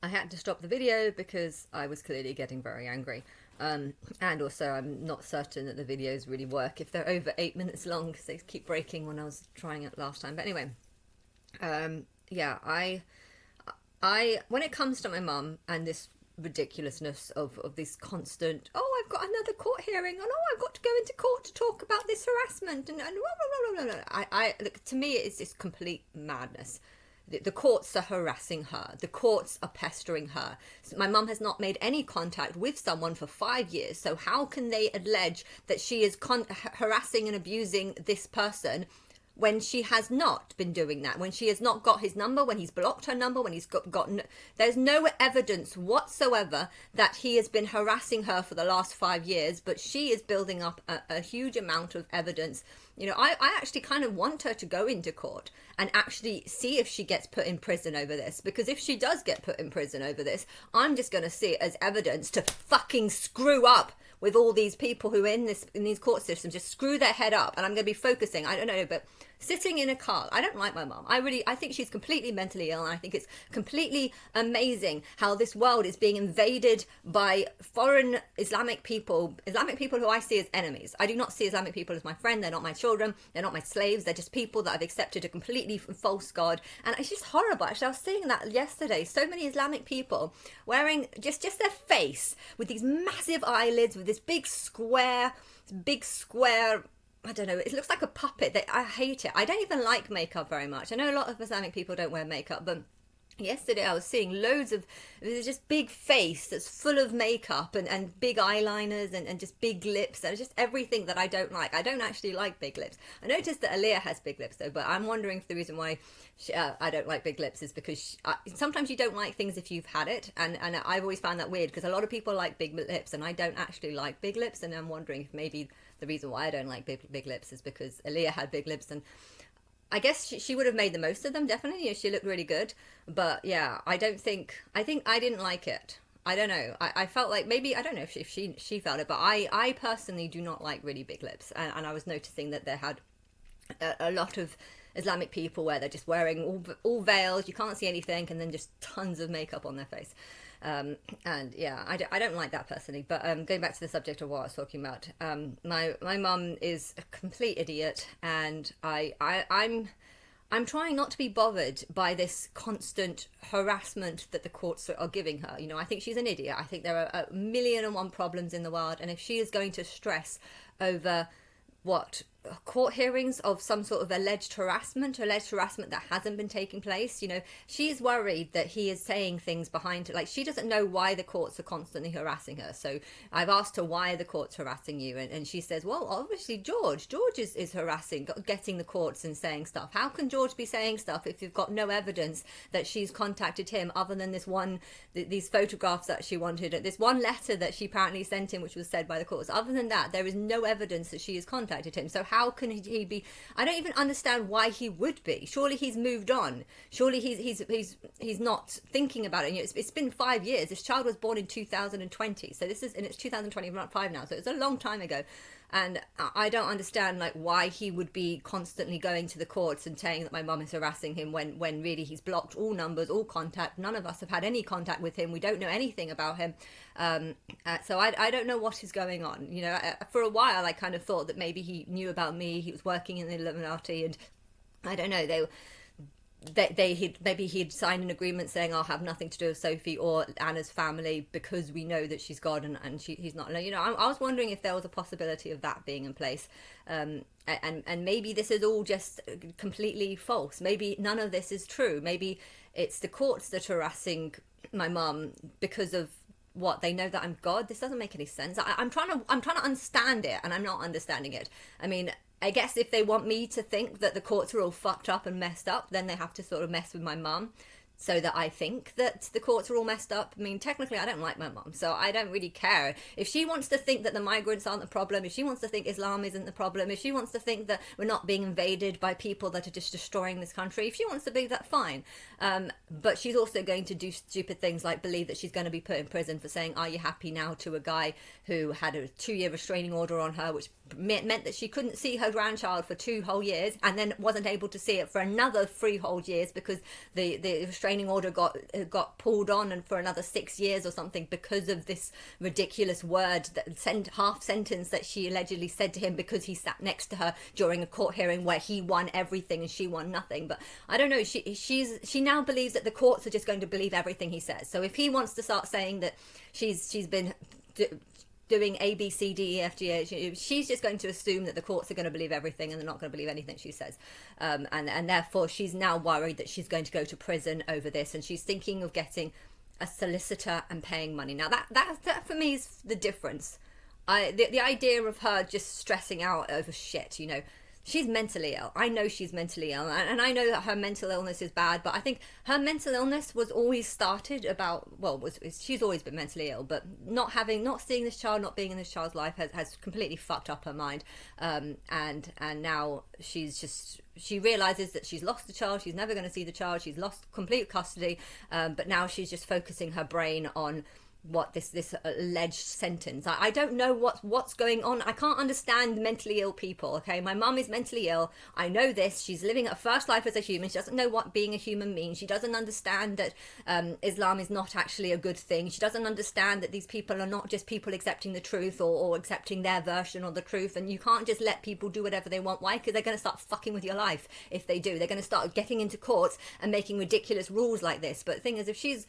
I had to stop the video because I was clearly getting very angry. And also, I'm not certain that the videos really work if they're over 8 minutes long because they keep breaking when I was trying it last time. But anyway, yeah, when it comes to my mum and this ridiculousness of this constant, oh, I've got another court hearing, and oh, I've got to go into court to talk about this harassment, and blah, blah, blah, blah, blah. Look, to me, it's just complete madness. The courts are harassing her. The courts are pestering her. My mum has not made any contact with someone for 5 years. So how can they allege that she is harassing and abusing this person when she has not been doing that, when she has not got his number, when he's blocked her number, when he's gotten, there's no evidence whatsoever that he has been harassing her for the last 5 years, but she is building up a huge amount of evidence. You know, I actually kind of want her to go into court and actually see if she gets put in prison over this, because if she does get put in prison over this, I'm just going to see it as evidence to fucking screw up with all these people who are in these court systems, just screw their head up. And I'm going to be focusing, I don't know, but sitting in a car. I don't like my mum. I think she's completely mentally ill, and I think it's completely amazing how this world is being invaded by foreign Islamic people who I see as enemies. I do not see Islamic people as my friend. They're not my children. They're not my slaves. They're just people that I've accepted a completely false god. And it's just horrible. Actually, I was seeing that yesterday. So many Islamic people wearing just their face with these massive eyelids, with this big square, I don't know, it looks like a puppet. I hate it. I don't even like makeup very much. I know a lot of Islamic people don't wear makeup, but yesterday I was seeing loads of just big face that's full of makeup and big eyeliners and just big lips and just everything that I don't like. I don't actually like big lips. I noticed that Aaliyah has big lips though, but I'm wondering if the reason why I don't like big lips is because sometimes you don't like things if you've had it, and I've always found that weird because a lot of people like big lips and I don't actually like big lips, and I'm wondering if maybe the reason why I don't like big lips is because Aaliyah had big lips, and I guess she would have made the most of them, definitely. She looked really good. But yeah, I think I didn't like it. I don't know. I felt like maybe, I don't know if she felt it, but I personally do not like really big lips. And I was noticing that there had a lot of Islamic people where they're just wearing all veils, you can't see anything, and then just tons of makeup on their face. And yeah, I don't like that personally. But going back to the subject of what I was talking about, my mum is a complete idiot, and I'm trying not to be bothered by this constant harassment that the courts are giving her. You know, I think she's an idiot. I think there are a million and one problems in the world, and if she is going to stress over what court hearings of some sort of alleged harassment that hasn't been taking place, you know, she's worried that he is saying things behind her. Like, she doesn't know why the courts are constantly harassing her. So I've asked her, why are the courts harassing you? And she says, well, obviously George is harassing, getting the courts and saying stuff. How can George be saying stuff if you've got no evidence that she's contacted him other than these photographs that she wanted, this one letter that she apparently sent him, which was said by the courts? Other than that, there is no evidence that she has contacted him. So how can he be? I don't even understand why he would be. Surely he's moved on. Surely he's not thinking about it. You know, it's been 5 years. This child was born in 2020, so it's 2025 now. So it's a long time ago. And I don't understand like why he would be constantly going to the courts and saying that my mum is harassing him when really he's blocked all numbers, all contact. None of us have had any contact with him. We don't know anything about him. So I don't know what is going on. You know, for a while I kind of thought that maybe he knew about me. He was working in the Illuminati, and I don't know. Maybe he'd signed an agreement saying I'll have nothing to do with Sophie or Anna's family because we know that she's God and he's not. You know, I was wondering if there was a possibility of that being in place, and maybe this is all just completely false. Maybe none of this is true. Maybe it's the courts that are harassing my mum because of what they know that I'm God. This doesn't make any sense. I'm trying to understand it, and I'm not understanding it. I mean, I guess if they want me to think that the courts are all fucked up and messed up, then they have to sort of mess with my mum so that I think that the courts are all messed up. I mean, technically, I don't like my mum, so I don't really care. If she wants to think that the migrants aren't the problem, if she wants to think Islam isn't the problem, if she wants to think that we're not being invaded by people that are just destroying this country, if she wants to believe that, fine. But she's also going to do stupid things like believe that she's going to be put in prison for saying, are you happy now, to a guy who had a 2-year restraining order on her, which meant that she couldn't see her grandchild for 2 whole years, and then wasn't able to see it for another 3 whole years because the restraining order got pulled on and for another 6 years or something because of this ridiculous word, that half sentence that she allegedly said to him because he sat next to her during a court hearing where he won everything and she won nothing. But I don't know, she now believes that the courts are just going to believe everything he says. So if he wants to start saying that she's been doing A, B, C, D, E, F, G, H, she's just going to assume that the courts are going to believe everything and they're not going to believe anything she says. And therefore she's now worried that she's going to go to prison over this, and she's thinking of getting a solicitor and paying money. Now that for me is the difference. The idea of her just stressing out over shit, you know, she's mentally ill. I know she's mentally ill, and I know that her mental illness is bad, but I think her mental illness was always started she's always been mentally ill, but not seeing this child, not being in this child's life has completely fucked up her mind. And now she realizes that she's lost the child, she's never going to see the child, she's lost complete custody, but now she's just focusing her brain on what this alleged sentence. I don't know what's going on. I can't understand mentally ill people. Okay, my mum is mentally ill. I know this. She's living her first life as a human. She doesn't know what being a human means. She doesn't understand that Islam is not actually a good thing. She doesn't understand that these people are not just people accepting the truth or accepting their version of the truth. And you can't just let people do whatever they want. Why? Because they're going to start fucking with your life if they do. They're going to start getting into courts and making ridiculous rules like this. But the thing is, if she's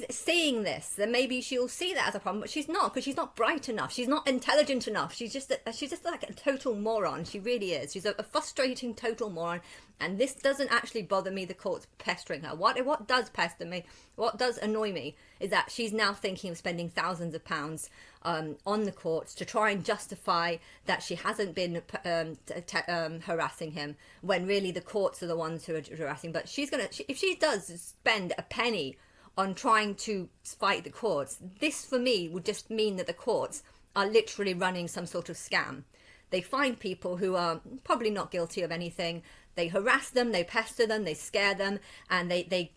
seeing this, then maybe she'll see that as a problem, but she's not, because she's not bright enough. She's not intelligent enough. She's just like a total moron. She really is. She's a frustrating total moron. And this doesn't actually bother me, the court's pestering her. What does pester me, what does annoy me, is that she's now thinking of spending thousands of pounds on the courts to try and justify that she hasn't been harassing him, when really the courts are the ones who are harassing. But if she does spend a penny on trying to fight the courts, this for me would just mean that the courts are literally running some sort of scam. They find people who are probably not guilty of anything, they harass them, they pester them, they scare them, and they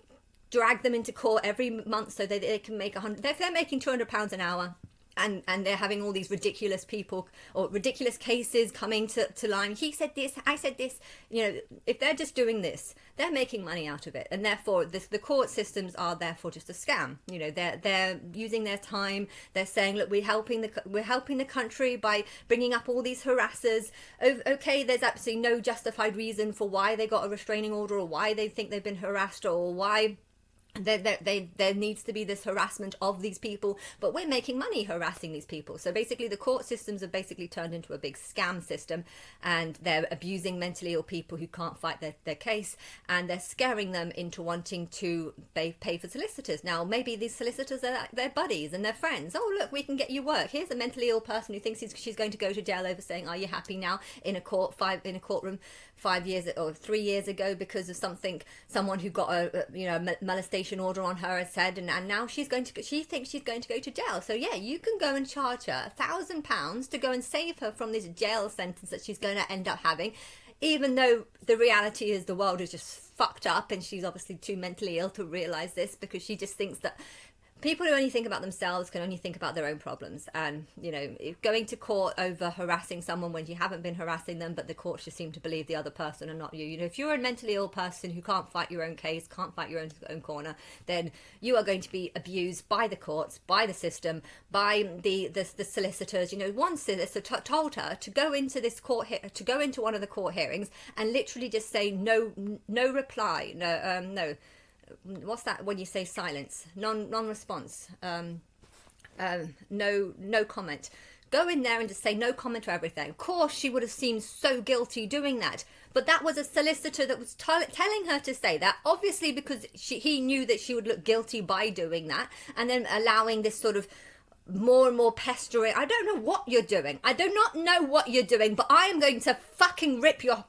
drag them into court every month so they can make they're making £200 an hour. And they're having all these ridiculous people or ridiculous cases coming to line. He said this, I said this. You know, if they're just doing this, they're making money out of it. And therefore, the court systems are therefore just a scam. You know, they're using their time. They're saying, look, we're helping the country by bringing up all these harassers. Okay, there's absolutely no justified reason for why they got a restraining order or why they think they've been harassed or why there needs to be this harassment of these people, but we're making money harassing these people. So basically the court systems have basically turned into a big scam system, and they're abusing mentally ill people who can't fight their case, and they're scaring them into wanting to pay for solicitors. Now maybe these solicitors are their buddies and their friends. Oh look, we can get you work. Here's a mentally ill person who thinks she's going to go to jail over saying, are you happy now in a courtroom 5 years or 3 years ago because of someone who got a molestation order on her has said, and now she thinks she's going to go to jail. So yeah, you can go and charge her £1,000 to go and save her from this jail sentence that she's going to end up having, even though the reality is the world is just fucked up, and she's obviously too mentally ill to realize this, because she just thinks that people who only think about themselves can only think about their own problems. And, you know, going to court over harassing someone when you haven't been harassing them, but the courts just seem to believe the other person and not you. You know, if you're a mentally ill person who can't fight your own case, can't fight your own corner, then you are going to be abused by the courts, by the system, by the solicitors. You know, one solicitor told her to go into this to go into one of the court hearings and literally just say no reply, no. What's that when you say silence? Non-response. No comment. Go in there and just say no comment to everything. Of course, she would have seemed so guilty doing that. But that was a solicitor that was telling her to say that, obviously because he knew that she would look guilty by doing that, and then allowing this sort of more and more pestering. I don't know what you're doing. I do not know what you're doing, but I am going to fucking rip your...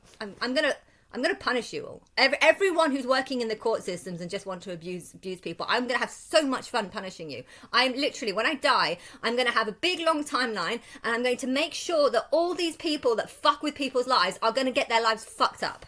I'm going to punish you all. Everyone who's working in the court systems and just want to abuse people, I'm going to have so much fun punishing you. I'm literally, when I die, I'm going to have a big long timeline, and I'm going to make sure that all these people that fuck with people's lives are going to get their lives fucked up.